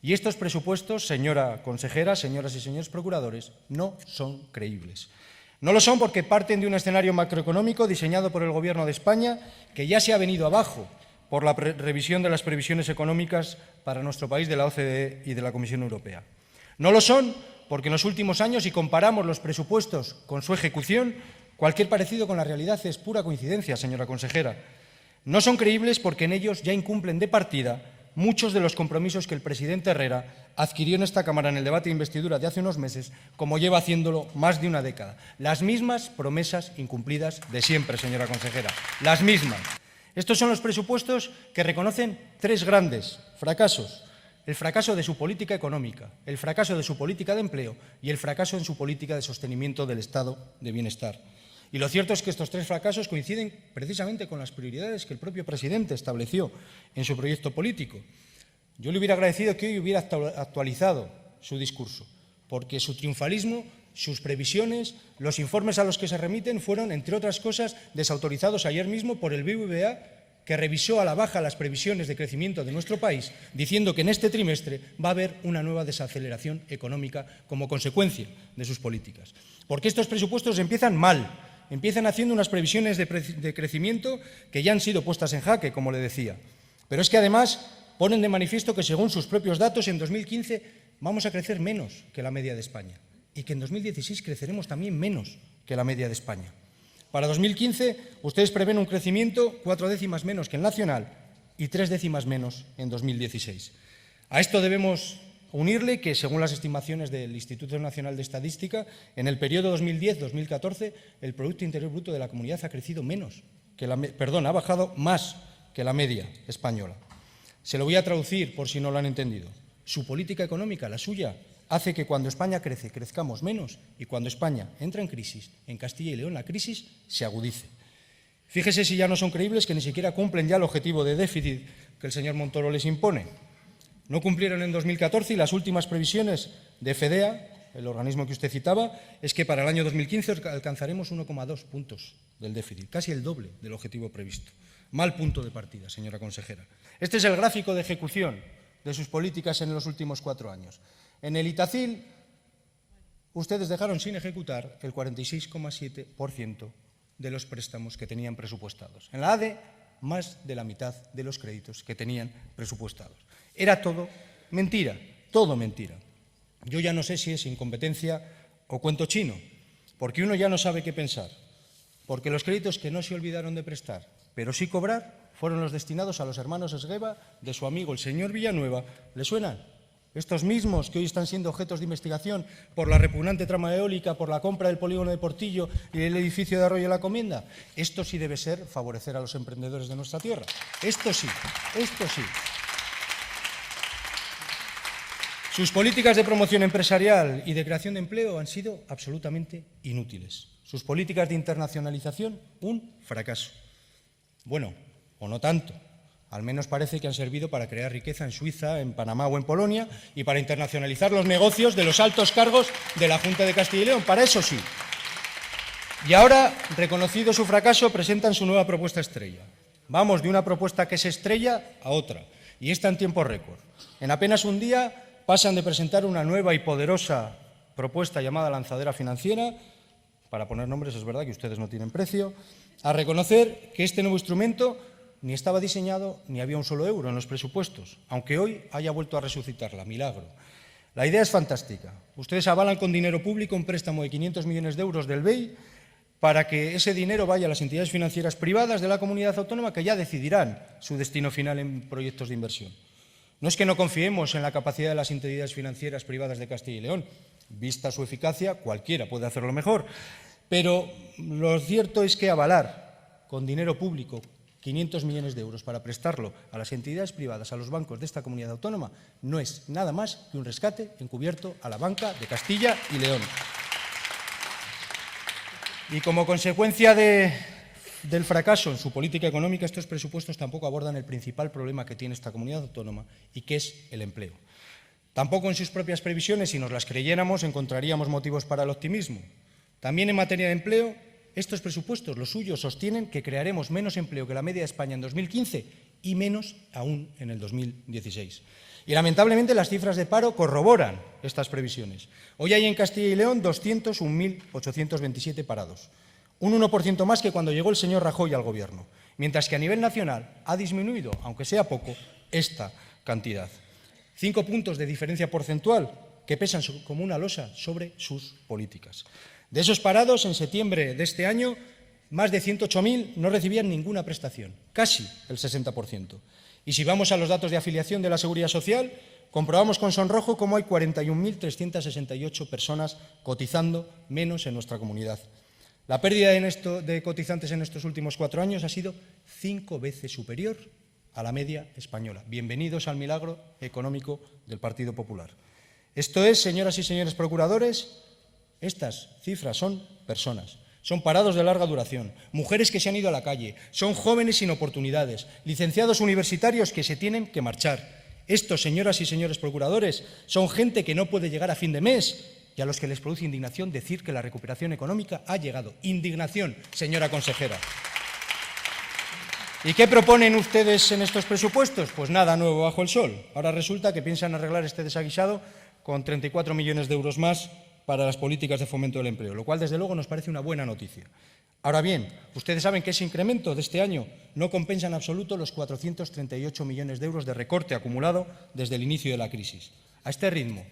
Y estos presupuestos, señora consejera, señoras y señores procuradores, no son creíbles. No lo son porque parten de un escenario macroeconómico diseñado por el Gobierno de España que ya se ha venido abajo por la revisión de las previsiones económicas para nuestro país de la OCDE y de la Comisión Europea. No lo son porque en los últimos años, si comparamos los presupuestos con su ejecución, cualquier parecido con la realidad es pura coincidencia, señora consejera. No son creíbles porque en ellos ya incumplen de partida muchos de los compromisos que el presidente Herrera adquirió en esta Cámara en el debate de investidura de hace unos meses, como lleva haciéndolo más de una década. Las mismas promesas incumplidas de siempre, señora consejera, las mismas. Estos son los presupuestos que reconocen tres grandes fracasos: el fracaso de su política económica, el fracaso de su política de empleo y el fracaso en su política de sostenimiento del estado de bienestar. Y lo cierto es que estos tres fracasos coinciden precisamente con las prioridades que el propio presidente estableció en su proyecto político. Yo le hubiera agradecido que hoy hubiera actualizado su discurso, porque su triunfalismo, sus previsiones, los informes a los que se remiten fueron, entre otras cosas, desautorizados ayer mismo por el BBVA, que revisó a la baja las previsiones de crecimiento de nuestro país, diciendo que en este trimestre va a haber una nueva desaceleración económica como consecuencia de sus políticas. Porque estos presupuestos empiezan mal. Empiezan haciendo unas previsiones de crecimiento que ya han sido puestas en jaque, como le decía. Pero es que además ponen de manifiesto que, según sus propios datos, en 2015 vamos a crecer menos que la media de España y que en 2016 creceremos también menos que la media de España. Para 2015 ustedes prevén un crecimiento 4 décimas menos que el nacional y 3 décimas menos en 2016. A esto debemos unirle que, según las estimaciones del Instituto Nacional de Estadística, en el periodo 2010-2014 el Producto Interior Bruto de la comunidad ha crecido ha bajado más que la media española. Se lo voy a traducir por si no lo han entendido. Su política económica, la suya, hace que cuando España crece, crezcamos menos, y cuando España entra en crisis, en Castilla y León la crisis se agudice. Fíjese si ya no son creíbles que ni siquiera cumplen ya el objetivo de déficit que el señor Montoro les impone. No cumplieron en 2014 y las últimas previsiones de FEDEA, el organismo que usted citaba, es que para el año 2015 alcanzaremos 1,2 puntos del déficit, casi el doble del objetivo previsto. Mal punto de partida, señora consejera. Este es el gráfico de ejecución de sus políticas en los últimos 4 años. En el Itacil, ustedes dejaron sin ejecutar el 46,7% de los préstamos que tenían presupuestados. En la ADE, más de la mitad de los créditos que tenían presupuestados. Era todo mentira, todo mentira. Yo ya no sé si es incompetencia o cuento chino, porque uno ya no sabe qué pensar, porque los créditos que no se olvidaron de prestar, pero sí cobrar, fueron los destinados a los hermanos Esgueva de su amigo el señor Villanueva. ¿Le suenan? Estos mismos que hoy están siendo objetos de investigación por la repugnante trama eólica, por la compra del polígono de Portillo y el edificio de Arroyo de la Comienda. Esto sí debe ser favorecer a los emprendedores de nuestra tierra. Esto sí, esto sí. Sus políticas de promoción empresarial y de creación de empleo han sido absolutamente inútiles. Sus políticas de internacionalización, un fracaso. Bueno, o no tanto. Al menos parece que han servido para crear riqueza en Suiza, en Panamá o en Polonia y para internacionalizar los negocios de los altos cargos de la Junta de Castilla y León. Para eso sí. Y ahora, reconocido su fracaso, presentan su nueva propuesta estrella. Vamos de una propuesta que es estrella a otra, y esta en tiempo récord. En apenas un día pasan de presentar una nueva y poderosa propuesta llamada lanzadera financiera, para poner nombres es verdad que ustedes no tienen precio, a reconocer que este nuevo instrumento ni estaba diseñado ni había un solo euro en los presupuestos, aunque hoy haya vuelto a resucitarla, milagro. La idea es fantástica. Ustedes avalan con dinero público un préstamo de 500 millones de euros del BEI para que ese dinero vaya a las entidades financieras privadas de la comunidad autónoma que ya decidirán su destino final en proyectos de inversión. No es que no confiemos en la capacidad de las entidades financieras privadas de Castilla y León. Vista su eficacia, cualquiera puede hacerlo mejor. Pero lo cierto es que avalar con dinero público 500 millones de euros para prestarlo a las entidades privadas, a los bancos de esta comunidad autónoma, no es nada más que un rescate encubierto a la banca de Castilla y León. Y como consecuencia del fracaso en su política económica, estos presupuestos tampoco abordan el principal problema que tiene esta comunidad autónoma y que es el empleo. Tampoco en sus propias previsiones, si nos las creyéramos, encontraríamos motivos para el optimismo. También en materia de empleo, estos presupuestos, los suyos, sostienen que crearemos menos empleo que la media de España en 2015 y menos aún en el 2016. Y lamentablemente las cifras de paro corroboran estas previsiones. Hoy hay en Castilla y León 201.827 parados, un 1% más que cuando llegó el señor Rajoy al Gobierno, mientras que a nivel nacional ha disminuido, aunque sea poco, esta cantidad. 5 puntos de diferencia porcentual que pesan como una losa sobre sus políticas. De esos parados, en septiembre de este año, más de 108.000 no recibían ninguna prestación, casi el 60%. Y si vamos a los datos de afiliación de la Seguridad Social, comprobamos con sonrojo cómo hay 41.368 personas cotizando menos en nuestra comunidad. La pérdida de cotizantes en estos últimos 4 años ha sido 5 veces superior a la media española. Bienvenidos al milagro económico del Partido Popular. Esto es, señoras y señores procuradores, estas cifras son personas. Son parados de larga duración, mujeres que se han ido a la calle, son jóvenes sin oportunidades, licenciados universitarios que se tienen que marchar. Estos, señoras y señores procuradores, son gente que no puede llegar a fin de mes y a los que les produce indignación decir que la recuperación económica ha llegado. Indignación, señora consejera. ¿Y qué proponen ustedes en estos presupuestos? Pues nada nuevo bajo el sol. Ahora resulta que piensan arreglar este desaguisado con 34 millones de euros más para las políticas de fomento del empleo, lo cual, desde luego, nos parece una buena noticia. Ahora bien, ustedes saben que ese incremento de este año no compensa en absoluto los 438 millones de euros de recorte acumulado desde el inicio de la crisis. A este ritmo,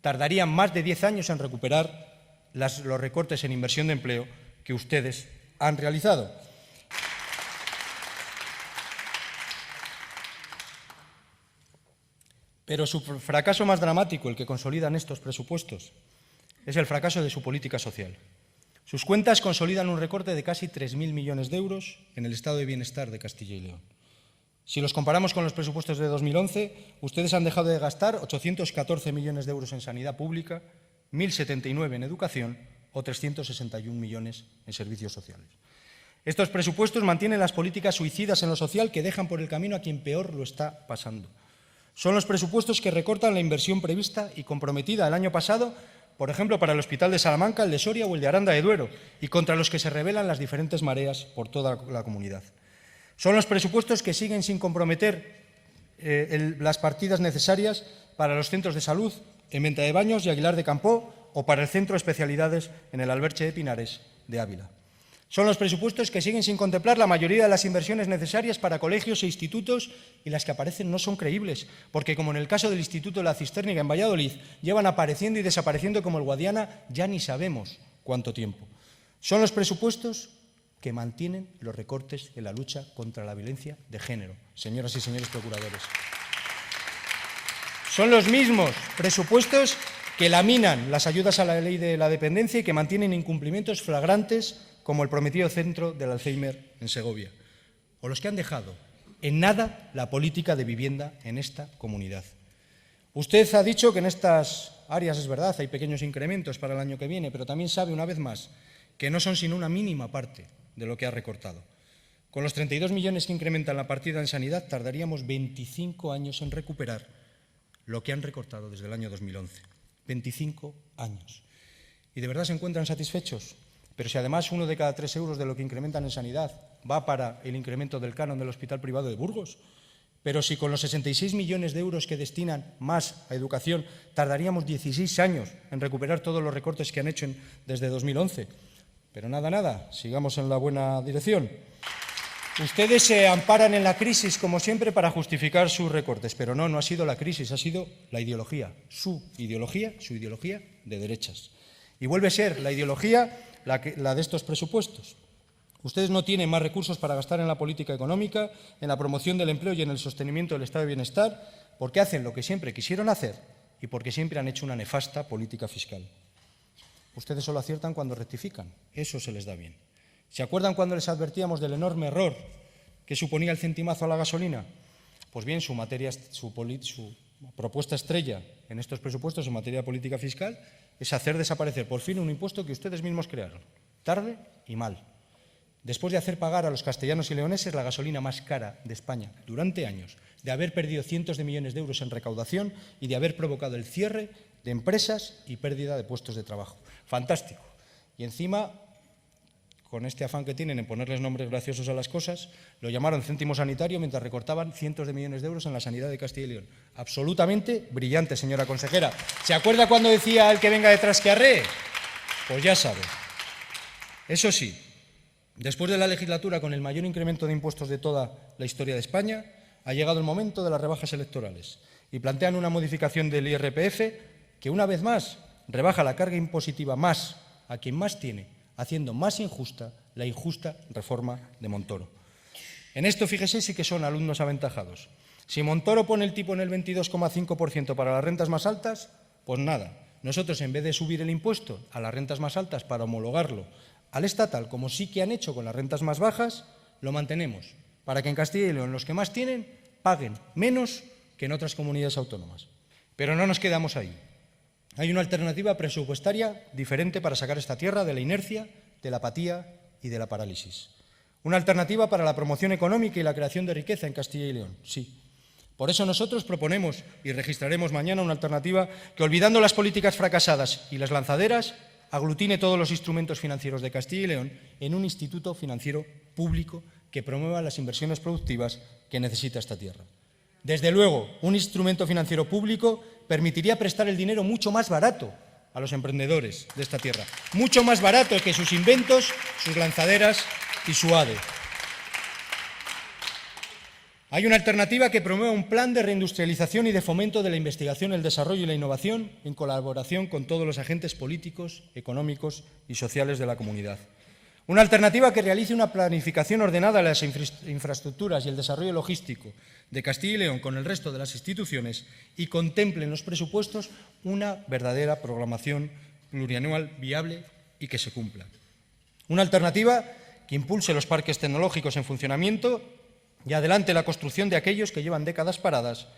tardarían más de 10 años en recuperar los recortes en inversión de empleo que ustedes han realizado. Pero su fracaso más dramático, el que consolidan estos presupuestos, es el fracaso de su política social. Sus cuentas consolidan un recorte de casi 3.000 millones de euros en el estado de bienestar de Castilla y León. Si los comparamos con los presupuestos de 2011, ustedes han dejado de gastar 814 millones de euros en sanidad pública, 1.079 en educación o 361 millones en servicios sociales. Estos presupuestos mantienen las políticas suicidas en lo social que dejan por el camino a quien peor lo está pasando. Son los presupuestos que recortan la inversión prevista y comprometida el año pasado, por ejemplo, para el Hospital de Salamanca, el de Soria o el de Aranda de Duero, y contra los que se rebelan las diferentes mareas por toda la comunidad. Son los presupuestos que siguen sin comprometer las partidas necesarias para los centros de salud en Venta de Baños y Aguilar de Campoo o para el Centro de Especialidades en el Alberche de Pinares de Ávila. Son los presupuestos que siguen sin contemplar la mayoría de las inversiones necesarias para colegios e institutos y las que aparecen no son creíbles, porque como en el caso del Instituto de la Cisterna en Valladolid, llevan apareciendo y desapareciendo como el Guadiana ya ni sabemos cuánto tiempo. Son los presupuestos que mantienen los recortes en la lucha contra la violencia de género, señoras y señores procuradores. Son los mismos presupuestos que laminan las ayudas a la ley de la dependencia y que mantienen incumplimientos flagrantes como el prometido centro del Alzheimer en Segovia, o los que han dejado en nada la política de vivienda en esta comunidad. Usted ha dicho que en estas áreas, es verdad, hay pequeños incrementos para el año que viene, pero también sabe, una vez más, que no son sino una mínima parte de lo que ha recortado. Con los 32 millones que incrementan la partida en sanidad, tardaríamos 25 años en recuperar lo que han recortado desde el año 2011. 25 años. ¿Y de verdad se encuentran satisfechos? Pero si además 1 de cada 3 euros de lo que incrementan en sanidad va para el incremento del canon del Hospital Privado de Burgos, pero si con los 66 millones de euros que destinan más a educación tardaríamos 16 años en recuperar todos los recortes que han hecho desde 2011. Pero nada, sigamos en la buena dirección. Ustedes se amparan en la crisis, como siempre, para justificar sus recortes, pero no ha sido la crisis, ha sido la ideología, su ideología de derechas. Y vuelve a ser la ideología la de estos presupuestos. Ustedes no tienen más recursos para gastar en la política económica, en la promoción del empleo y en el sostenimiento del estado de bienestar, porque hacen lo que siempre quisieron hacer y porque siempre han hecho una nefasta política fiscal. Ustedes solo aciertan cuando rectifican, eso se les da bien. ¿Se acuerdan cuando les advertíamos del enorme error que suponía el centimazo a la gasolina? Pues bien, su propuesta estrella en estos presupuestos en materia de política fiscal es hacer desaparecer por fin un impuesto que ustedes mismos crearon, tarde y mal. Después de hacer pagar a los castellanos y leoneses la gasolina más cara de España durante años, de haber perdido cientos de millones de euros en recaudación y de haber provocado el cierre de empresas y pérdida de puestos de trabajo. Fantástico. Y encima, con este afán que tienen en ponerles nombres graciosos a las cosas, lo llamaron céntimo sanitario mientras recortaban cientos de millones de euros en la sanidad de Castilla y León. Absolutamente brillante, señora consejera. ¿Se acuerda cuando decía el que venga detrás que arree? Pues ya sabe. Eso sí, después de la legislatura con el mayor incremento de impuestos de toda la historia de España, ha llegado el momento de las rebajas electorales y plantean una modificación del IRPF que, una vez más, rebaja la carga impositiva más a quien más tiene, haciendo más injusta la injusta reforma de Montoro. En esto, fíjese, sí que son alumnos aventajados. Si Montoro pone el tipo en el 22,5% para las rentas más altas, pues nada. Nosotros, en vez de subir el impuesto a las rentas más altas para homologarlo al estatal, como sí que han hecho con las rentas más bajas, lo mantenemos, para que en Castilla y León los que más tienen paguen menos que en otras comunidades autónomas. Pero no nos quedamos ahí. Hay una alternativa presupuestaria diferente para sacar esta tierra de la inercia, de la apatía y de la parálisis. Una alternativa para la promoción económica y la creación de riqueza en Castilla y León, sí. Por eso nosotros proponemos y registraremos mañana una alternativa que, olvidando las políticas fracasadas y las lanzaderas, aglutine todos los instrumentos financieros de Castilla y León en un instituto financiero público que promueva las inversiones productivas que necesita esta tierra. Desde luego, un instrumento financiero público permitiría prestar el dinero mucho más barato a los emprendedores de esta tierra, mucho más barato que sus inventos, sus lanzaderas y su ADE. Hay una alternativa que promueva un plan de reindustrialización y de fomento de la investigación, el desarrollo y la innovación en colaboración con todos los agentes políticos, económicos y sociales de la comunidad. Una alternativa que realice una planificación ordenada de las infraestructuras y el desarrollo logístico de Castilla y León con el resto de las instituciones y contemple en los presupuestos una verdadera programación plurianual viable y que se cumpla. Una alternativa que impulse los parques tecnológicos en funcionamiento y adelante la construcción de aquellos que llevan décadas parados,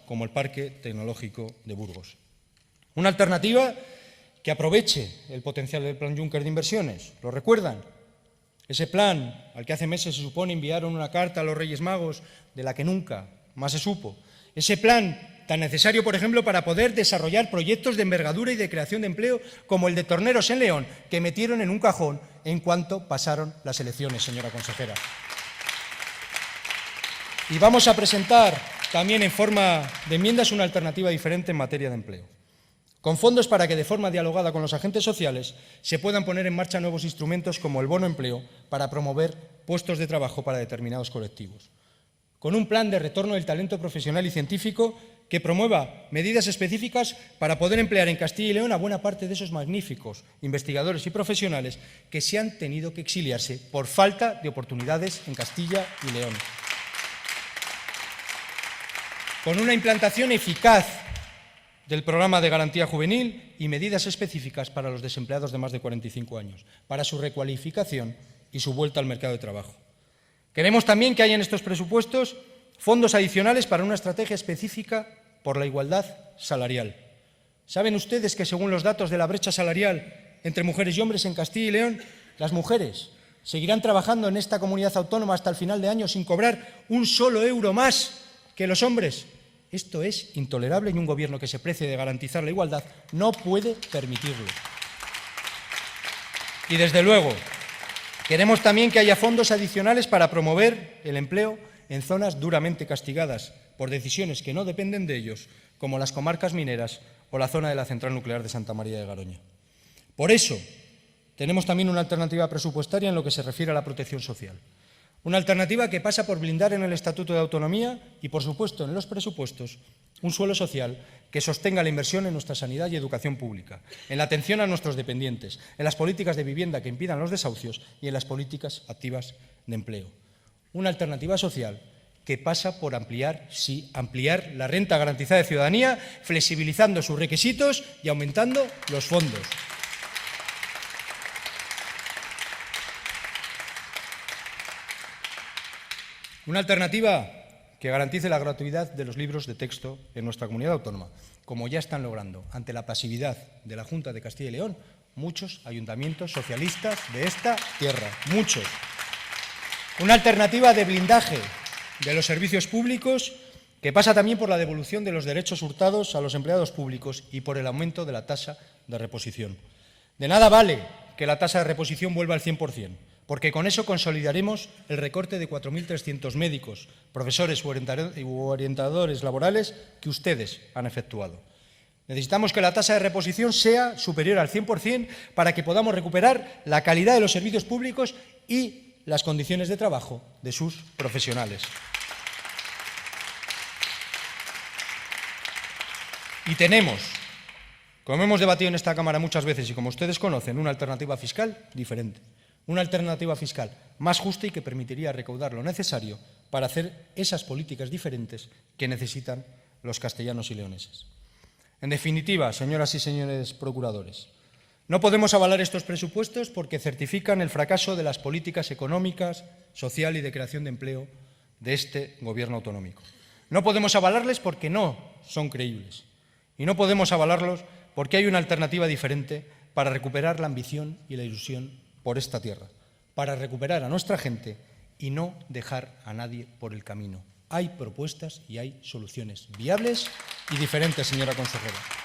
como el Parque Tecnológico de Burgos. Una alternativa que aproveche el potencial del Plan Juncker de inversiones. ¿Lo recuerdan? Ese plan al que hace meses se supone enviaron una carta a los Reyes Magos de la que nunca más se supo. Ese plan tan necesario, por ejemplo, para poder desarrollar proyectos de envergadura y de creación de empleo como el de Torneros en León, que metieron en un cajón en cuanto pasaron las elecciones, señora consejera. Y vamos a presentar también en forma de enmiendas una alternativa diferente en materia de empleo, con fondos para que de forma dialogada con los agentes sociales se puedan poner en marcha nuevos instrumentos como el bono empleo para promover puestos de trabajo para determinados colectivos, con un plan de retorno del talento profesional y científico que promueva medidas específicas para poder emplear en Castilla y León a buena parte de esos magníficos investigadores y profesionales que se han tenido que exiliarse por falta de oportunidades en Castilla y León, con una implantación eficaz del programa de garantía juvenil y medidas específicas para los desempleados de más de 45 años, para su recualificación y su vuelta al mercado de trabajo. Queremos también que haya en estos presupuestos fondos adicionales para una estrategia específica por la igualdad salarial. ¿Saben ustedes que, según los datos de la brecha salarial entre mujeres y hombres en Castilla y León, las mujeres seguirán trabajando en esta comunidad autónoma hasta el final de año sin cobrar un solo euro más que los hombres? Esto es intolerable y un gobierno que se precie de garantizar la igualdad no puede permitirlo. Y desde luego, queremos también que haya fondos adicionales para promover el empleo en zonas duramente castigadas por decisiones que no dependen de ellos, como las comarcas mineras o la zona de la central nuclear de Santa María de Garoña. Por eso, tenemos también una alternativa presupuestaria en lo que se refiere a la protección social. Una alternativa que pasa por blindar en el Estatuto de Autonomía y, por supuesto, en los presupuestos, un suelo social que sostenga la inversión en nuestra sanidad y educación pública, en la atención a nuestros dependientes, en las políticas de vivienda que impidan los desahucios y en las políticas activas de empleo. Una alternativa social que pasa por ampliar la renta garantizada de ciudadanía, flexibilizando sus requisitos y aumentando los fondos. Una alternativa que garantice la gratuidad de los libros de texto en nuestra comunidad autónoma, como ya están logrando, ante la pasividad de la Junta de Castilla y León, muchos ayuntamientos socialistas de esta tierra, muchos. Una alternativa de blindaje de los servicios públicos que pasa también por la devolución de los derechos hurtados a los empleados públicos y por el aumento de la tasa de reposición. De nada vale que la tasa de reposición vuelva al 100%, porque con eso consolidaremos el recorte de 4.300 médicos, profesores u orientadores laborales que ustedes han efectuado. Necesitamos que la tasa de reposición sea superior al 100% para que podamos recuperar la calidad de los servicios públicos y las condiciones de trabajo de sus profesionales. Y tenemos, como hemos debatido en esta Cámara muchas veces y como ustedes conocen, una alternativa fiscal diferente. Una alternativa fiscal más justa y que permitiría recaudar lo necesario para hacer esas políticas diferentes que necesitan los castellanos y leoneses. En definitiva, señoras y señores procuradores, no podemos avalar estos presupuestos porque certifican el fracaso de las políticas económicas, social y de creación de empleo de este Gobierno autonómico. No podemos avalarles porque no son creíbles. Y no podemos avalarlos porque hay una alternativa diferente para recuperar la ambición y la ilusión por esta tierra, para recuperar a nuestra gente y no dejar a nadie por el camino. Hay propuestas y hay soluciones viables y diferentes, señora consejera.